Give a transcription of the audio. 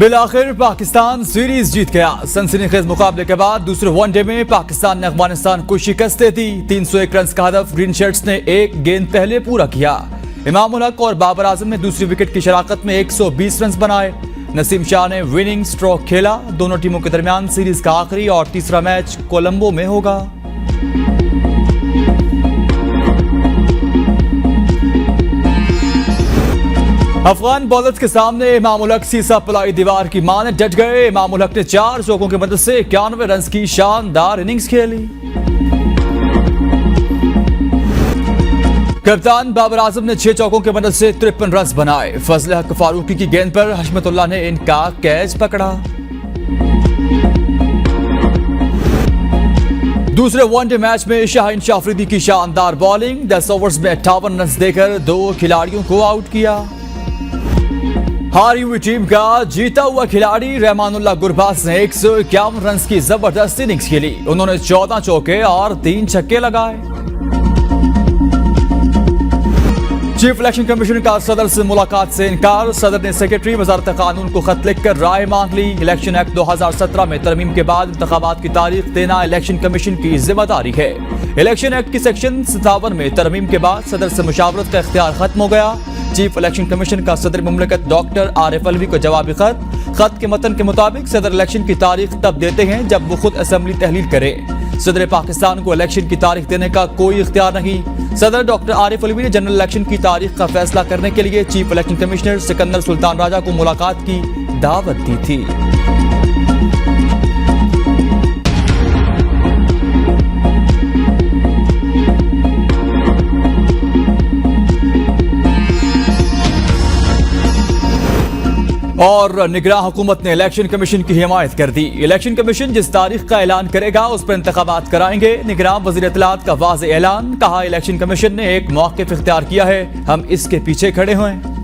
बिलाखिर Pakistan series जीत गया। सनसनीखेज मुकाबले के बाद दूसरे वनडे में पाकिस्तान ने अफगानिस्तान को शिकस्त दी। 301 रन का हदफ ग्रीन शर्ट्स ने एक गेंद पहले पूरा किया। इमाम उल हक और बाबर आजम ने दूसरी विकेट की शराकत में 120 रन बनाए। नसीम शाह ने विनिंग स्ट्रोक खेला। दोनों टीमों के दरमियान सीरीज का आखिरी और तीसरा मैच कोलंबो में होगा। अफगान बॉलर्स के सामने इमाम उल हक सीसा पलाई दीवार की माने डट गए। इमाम उल हक ने 4 चौकों की मदद से 91 रन की शानदार इनिंग्स खेली। कप्तान बाबर आजम ने 6 चौकों की मदद से 53 रन बनाए। फजल हक फारूकी की गेंद पर हशमतुल्लाह ने इनका कैच पकड़ा। दूसरे वनडे मैच में शाहीन शाफरीदी की शानदार बॉलिंग। 10 ओवर्स में 58 रन देकर 2 खिलाड़ियों को आउट किया। हारी हुई टीम का जीता हुआ खिलाड़ी रहमानुल्लाह गुरबाज ने 151 रन की जबरदस्त इनिंग्स खेली। उन्होंने 14 चौके और 3 छक्के लगाए। चीफ इलेक्शन कमीशन का सदर से मुलाकात से इनकार। सदर ने सेक्रेटरी वजारत कानून को खत लिखकर राय मांग ली। इलेक्शन एक्ट 2017 में तरमीम के बाद इंतखाबात की तारीख देना इलेक्शन कमीशन की जिम्मेदारी है। इलेक्शन एक्ट की सेक्शन 57 में तरमीम के बाद सदर से मुशावरत का इख्तियार खत्म हो गया। चीफ इलेक्शन कमीशन का सदर मुमलिकत डॉक्टर आरिफ अलवी को जवाबी खत के मतन के मुताबिक सदर इलेक्शन की तारीख तब देते हैं जब वो खुद असेंबली तहलील करे। सदर पाकिस्तान को इलेक्शन की तारीख देने का कोई इख्तियार नहीं। सदर डॉक्टर आरिफ अलवी ने जनरल इलेक्शन की तारीख का फैसला करने के लिए chief election commissioner Sikandar Sultan Raja को मुलाकात की दावत दी थी। और निगरान हुकूमत ने इलेक्शन कमीशन की हिमायत कर दी। इलेक्शन कमीशन जिस तारीख का ऐलान करेगा उस पर इंतखाबात कराएंगे। निगरान वज़ीर इत्तलात का वाज़ेह ऐलान। कहा इलेक्शन कमीशन ने एक मौक़िफ़ इख्तियार किया है, हम इसके पीछे खड़े हुए हैं।